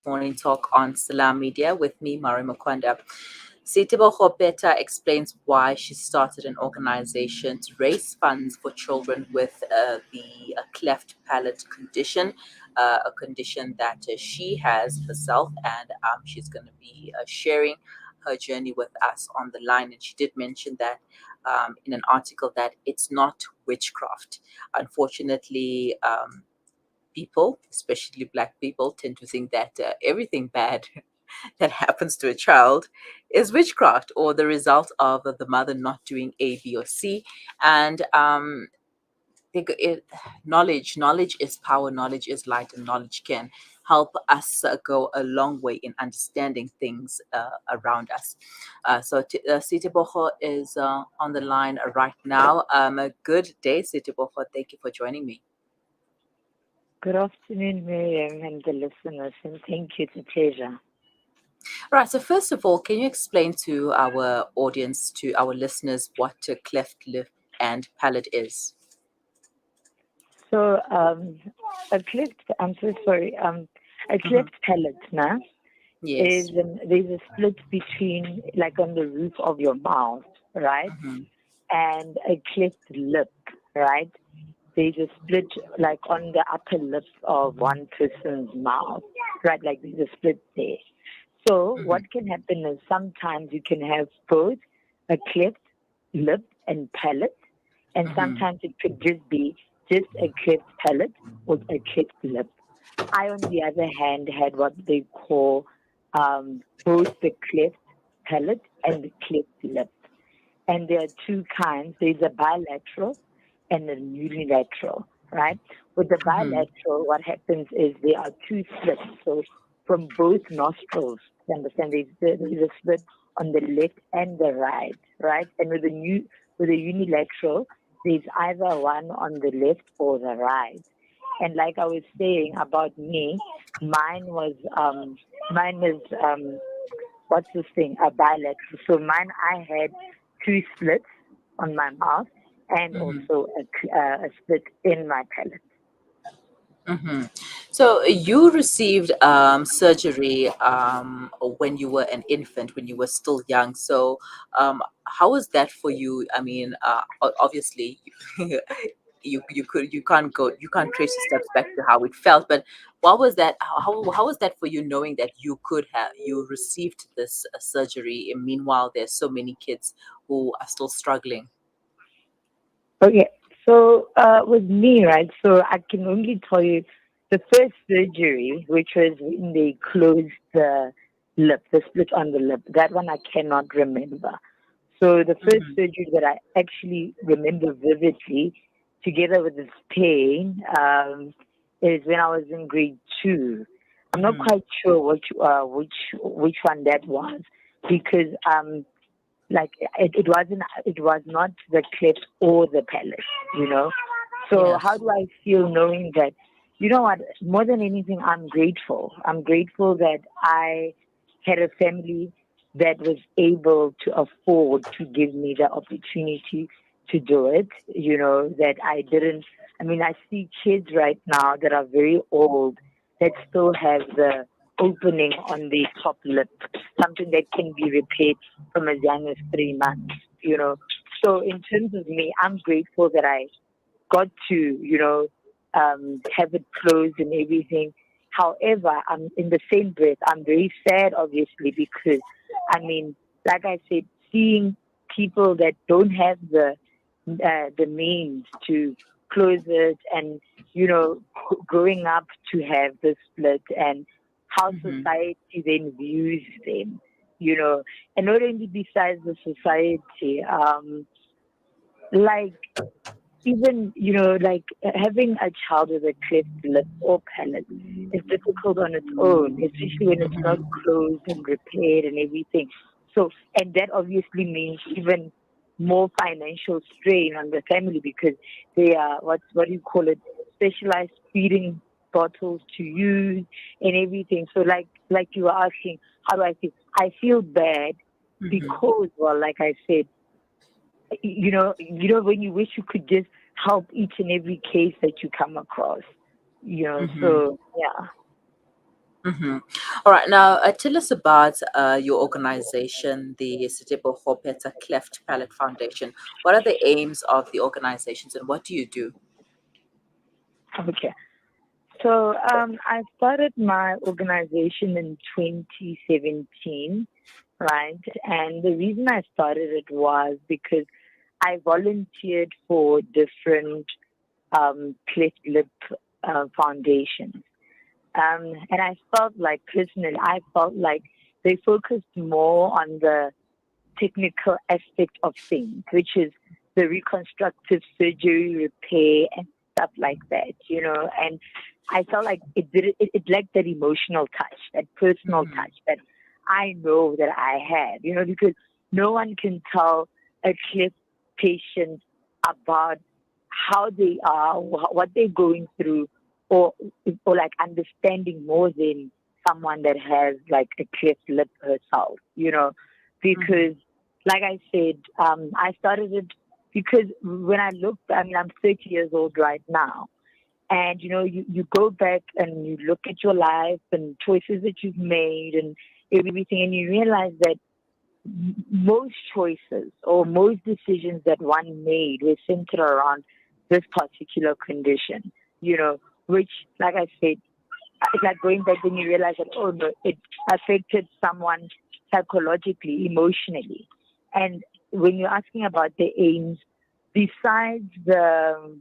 Morning Talk on Salam Media with me, Mari Makwanda. Seitebogo Peta explains why she started an organization to raise funds for children with the cleft palate condition, a condition that she has herself, and she's going to be sharing her journey with us on the line. And she did mention that in an article that it's not witchcraft. Unfortunately, people, especially Black people, tend to think that everything bad that happens to a child is witchcraft or the result of the mother not doing A, B, or C. And knowledge is power, knowledge is light, and knowledge can help us go a long way in understanding things around us. Seitebogo is on the line right now. A good day, Seitebogo. Thank you for joining me. Good afternoon, Miriam, and the listeners, and thank you. It's a pleasure. Right. So first of all, can you explain to our audience, to our listeners, what a cleft lip and palate is? So, a cleft. I'm so sorry. A cleft palate, now Yes. is there's a split between, like, on the roof of your mouth, right, and a cleft lip, right. There's a split, like, on the upper lip of one person's mouth, right. Like, there's a split there. So what can happen is sometimes you can have both a cleft lip and palate, and sometimes it could just be just a cleft palate or a cleft lip. I, on the other hand, had what they call both the cleft palate and the cleft lip. And there are two kinds. There's a bilateral and a unilateral, right? With the bilateral, what happens is there are two slits. So from both nostrils, you understand, there's a slit on the left and the right? And with the unilateral, there's either one on the left or the right. And like I was saying about me, mine is what's this thing? A bilateral. So mine, I had two slits on my mouth and also a split in my palate. So you received surgery when you were an infant, when you were still young. So how was that for you? I mean, obviously, you can't trace the steps back to how it felt. But what was that? How was that for you, knowing that you received this surgery? And meanwhile, there's so many kids who are still struggling. Okay, so with me, right, so I can only tell you the first surgery, which was when they closed the lip, the split on the lip, that one I cannot remember. So the first surgery that I actually remember vividly, together with this pain, is when I was in grade two. I'm not quite sure which one that was, because like it was not the cleft or the palate, you know. So how Yes. do I feel knowing that, you know what, more than anything, I'm grateful that I had a family that was able to afford to give me the opportunity to do it, you know, that I didn't. I mean, I see kids right now that are very old that still have the opening on the top lip, something that can be repaired from as young as 3 months, you know. So in terms of me, I'm grateful that I got to, you know, have it closed and everything. However, I'm in the same breath, I'm very sad, obviously, because, I mean, like I said, seeing people that don't have the means to close it, and, you know, growing up to have this split, and how society then views them, you know, and not only besides the society, like, even, you know, like, having a child with a cleft lip or palate is difficult on its own, especially when it's not closed and repaired and everything. So, and that obviously means even more financial strain on the family, because they are, what do you call it, specialized feeding bottles to use and everything. So, like you were asking, how do I feel? I feel bad because, well, like I said, when you wish you could just help each and every case that you come across, you know. So yeah. Mm-hmm. All right, now tell us about your organization, the Seitebogo Peta Cleft Palate Foundation. What are the aims of the organizations and what do you do? Okay. So I started my organization in 2017, right? And the reason I started it was because I volunteered for different cleft lip foundations. And I felt like, personally, I felt like they focused more on the technical aspect of things, which is the reconstructive surgery, repair, and stuff like that, And I felt like it lacked that emotional touch, that personal Mm-hmm. touch that I know that I had, because no one can tell a cleft patient about how they are, what they're going through, or like understanding more than someone that has like a cleft lip herself, because like I said, I started it because when I looked, I mean, I'm 30 years old right now. And, you go back and you look at your life and choices that you've made and everything, and you realize that most choices or most decisions that one made were centered around this particular condition, which, like I said, it's like going back when you realize that, oh no, it affected someone psychologically, emotionally. And when you're asking about the aims, besides the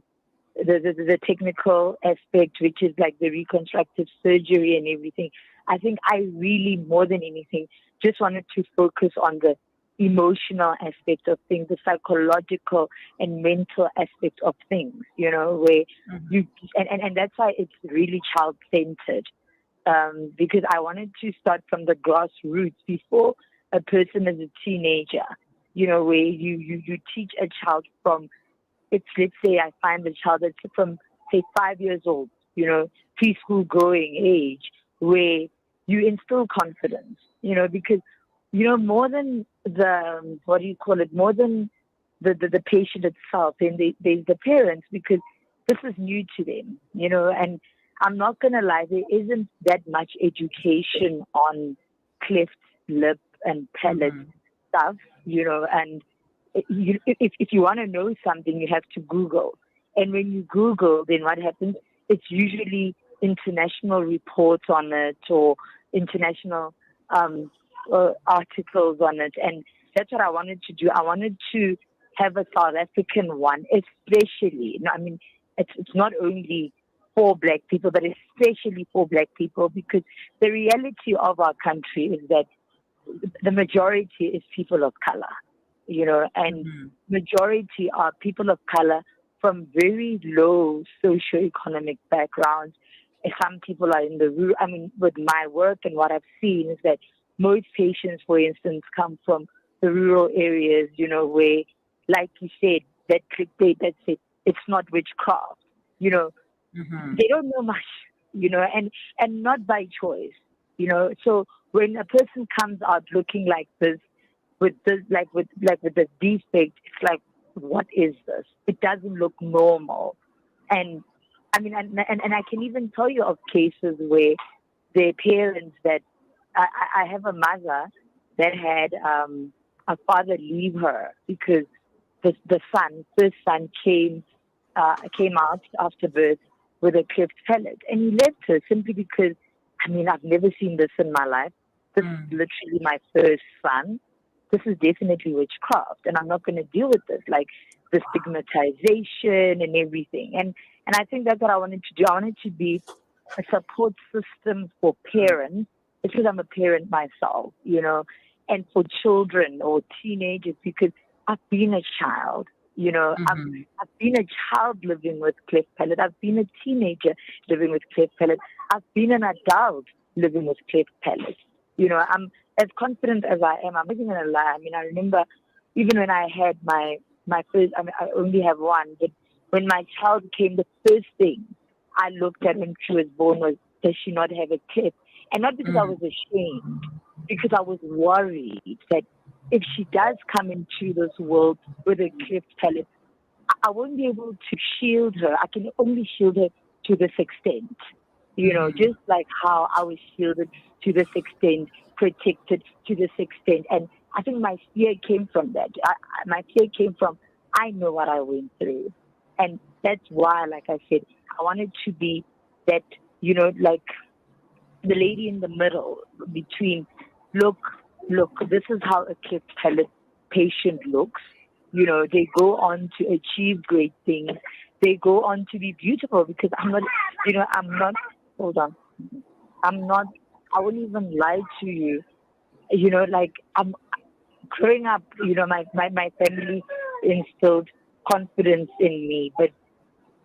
technical aspect, which is like the reconstructive surgery and everything, I think I really, more than anything, just wanted to focus on the emotional aspect of things, the psychological and mental aspect of things, where you, and that's why it's really child centered. Because I wanted to start from the grassroots before a person is a teenager, where you teach a child from, let's say I find a child that's from, say, 5 years old, preschool going age, where you instill confidence, because, more than the, what do you call it, more than the patient itself, and there's the parents, because this is new to them, and I'm not going to lie, there isn't that much education on cleft lip and palate stuff, and if you want to know something, you have to Google. And when you Google, then what happens? It's usually international reports on it or international articles on it. And that's what I wanted to do. I wanted to have a South African one, especially. No, I mean, it's not only for black people, but especially for black people, because the reality of our country is that the majority is people of color, and majority are people of color from very low socioeconomic backgrounds. And some people are in the rural. I mean, with my work and what I've seen is that most patients, for instance, come from the rural areas, where, like you said, that clickbait, that's it. It's not witchcraft, they don't know much, and not by choice, So when a person comes out looking like this, with this, with this defect, it's like, what is this? It doesn't look normal, and I mean, and I can even tell you of cases where their parents that I have a mother that had a father leave her because the first son came out after birth with a cleft palate, and he left her simply because, I mean, I've never seen this in my life. This is literally my first son. This is definitely witchcraft, and I'm not going to deal with this, like the stigmatization and everything. And I think that's what I wanted to do. I wanted to be a support system for parents, because I'm a parent myself, and for children or teenagers, because I've been a child, I've been a child living with cleft palate. I've been a teenager living with cleft palate. I've been an adult living with cleft palate. I'm as confident as I am. I'm not even going to lie. I mean, I remember even when I had my first, I mean, I only have one, but when my child came, the first thing I looked at when she was born was, does she not have a cleft? And not because I was ashamed, because I was worried that if she does come into this world with a cleft palate, I won't be able to shield her. I can only shield her to this extent, Just like how I was shielded to this extent, protected to this extent. And I think my fear came from that. My fear came from, I know what I went through. And that's why, like I said, I wanted to be that, like the lady in the middle between, look, this is how a cleft palate patient looks. They go on to achieve great things. They go on to be beautiful, because hold on. I wouldn't even lie to you. Like I'm growing up, my family instilled confidence in me. But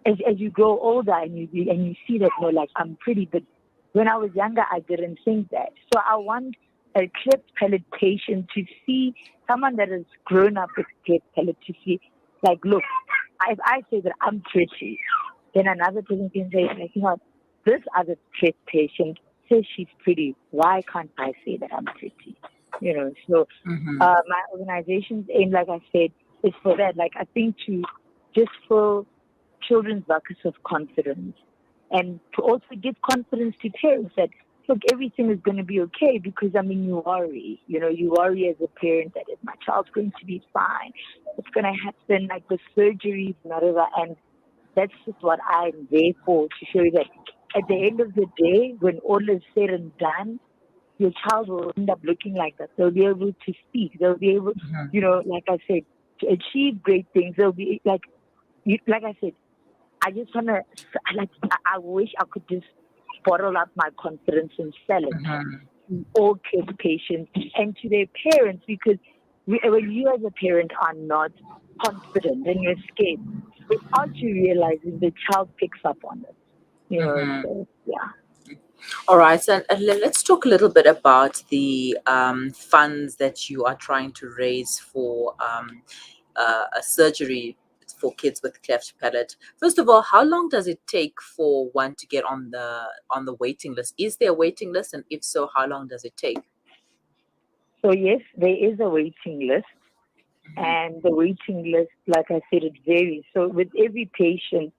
as you grow older and you see that, like I'm pretty, but when I was younger, I didn't think that. So I want a cleft palate patient to see someone that has grown up with cleft palate to see, like, look, if I say that I'm pretty, then another person can say, like, this other cleft patient says she's pretty. Why can't I say that I'm pretty? So my organization's aim, like I said, is for that. Like, I think to just fill children's buckets of confidence, and to also give confidence to parents that, look, everything is going to be okay, because, you worry. You worry as a parent that, if my child's going to be fine, it's going to happen, like the surgeries and whatever. And that's just what I'm there for, to show you that at the end of the day, when all is said and done, your child will end up looking like that. They'll be able to speak. They'll be able, like I said, to achieve great things. They'll be like I said, I just want to, I wish I could just bottle up my confidence and sell it to all kids, patients, and to their parents, because when you as a parent are not confident and you're scared, without you realizing, the child picks up on it. So, yeah. All right, so let's talk a little bit about the funds that you are trying to raise for a surgery for kids with cleft palate. First of all, how long does it take for one to get on the waiting list? Is there a waiting list, and if so, how long does it take? So yes, there is a waiting list, and the waiting list, like I said, it varies. So with every patient,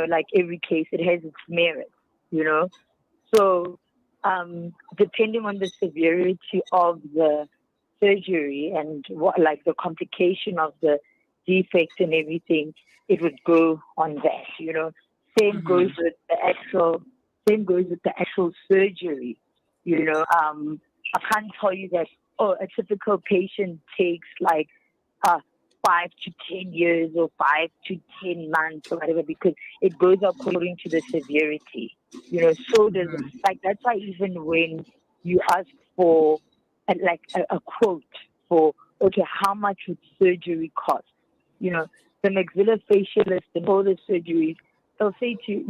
like every case, it has its merit. So depending on the severity of the surgery and like the complication of the defect and everything, it would go on that. Same goes with the actual surgery. I can't tell you that, a typical patient takes like 5 to 10 years or 5 to 10 months or whatever, because it goes according to the severity. So does, like, that's why even when you ask for a quote for, okay, how much would surgery cost? The maxillofacialist and all the surgeries, they'll say to you,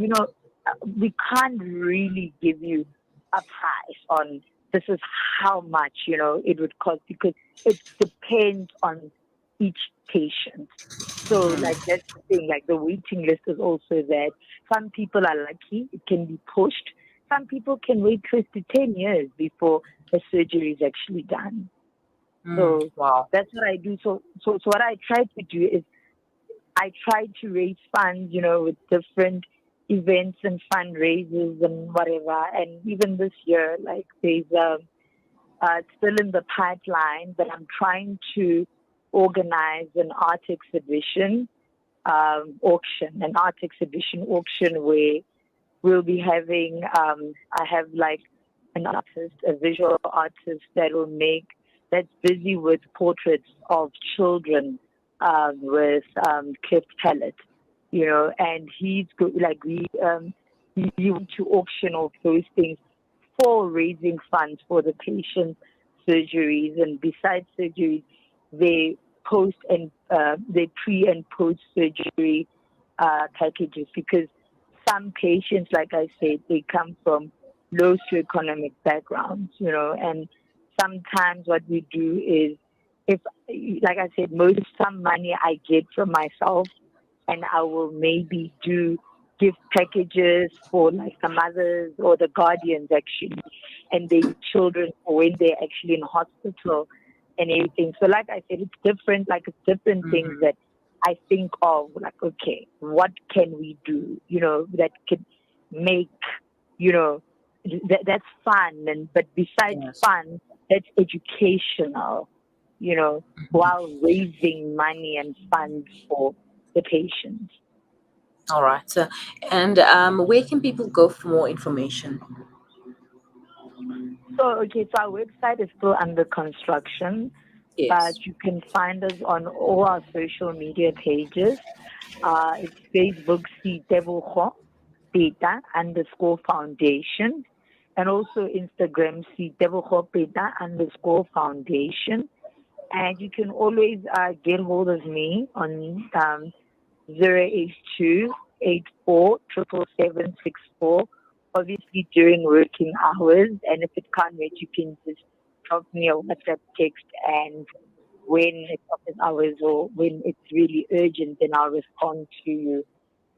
we can't really give you a price on this is how much, it would cost, because it depends on each patient. So, like, that's the thing, like the waiting list is also that. Some people are lucky, it can be pushed. Some people can wait close to 10 years before the surgery is actually done. So wow. That's what I do. So what I try to do is I try to raise funds, with different events and fundraisers and whatever. And even this year, like, there's it's still in the pipeline, but I'm trying to organize an art exhibition auction where we'll be having, I have like an artist, a visual artist that's busy with portraits of children with cleft palate, and he's like we want to auction off those things for raising funds for the patient's surgeries. And besides surgeries, they they pre and post surgery packages, because some patients, like I said, they come from low socioeconomic backgrounds, and sometimes what we do is, if, like I said, some money I get from myself, and I will maybe do gift packages for like the mothers or the guardians, actually, and their children, when they're actually in hospital and everything. So like I said, it's different things that I think of, like, okay, what can we do, that could make you know, that's fun. But besides Yes. fun, that's educational, while raising money and funds for the patients. All right. And where can people go for more information? So, okay, so our website is still under construction, but Yes. you can find us on all our social media pages. It's Facebook Seitebogo Peta _foundation, and also Instagram Seitebogo Peta _foundation. And you can always get hold of me on 082 obviously during working hours. And if it can't wait, you can just drop me a WhatsApp text, and when it's office hours or when it's really urgent, then I'll respond to you.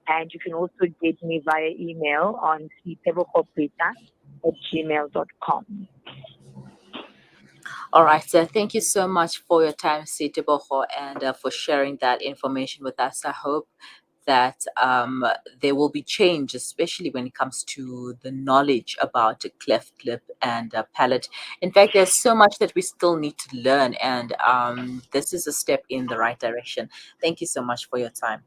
And you can also get me via email on seitebogopeta@gmail.com. All right. So thank you so much for your time, Seitebogo, and for sharing that information with us. I hope that there will be change, especially when it comes to the knowledge about the cleft lip and palate. In fact, there's so much that we still need to learn, and this is a step in the right direction. Thank you so much for your time.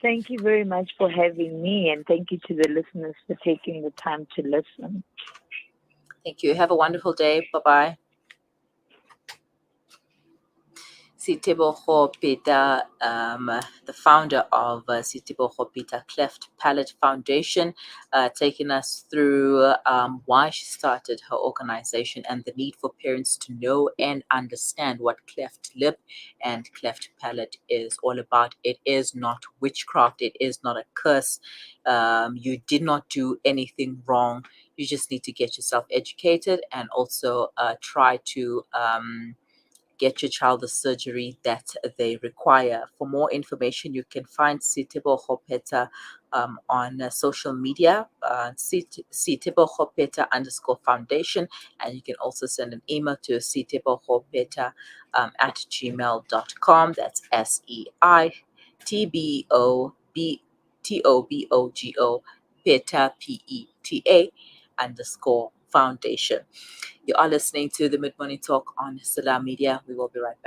Thank you very much for having me, and thank you to the listeners for taking the time to listen. Thank you. Have a wonderful day. Bye bye. Seitebogo Peta, the founder of Seitebogo Peta Cleft Palate Foundation, taking us through why she started her organization and the need for parents to know and understand what cleft lip and cleft palate is all about. It is not witchcraft. It is not a curse. You did not do anything wrong. You just need to get yourself educated and also try to get your child the surgery that they require. For more information, you can find Seitebogo Peta on social media, Seitebogo Peta _foundation, and you can also send an email to Seitebogo Peta @gmail.com. That's SEITBOTOBOGO Peta PETA _foundation. You are listening to the Mid Morning Talk on Salam Media. We will be right back.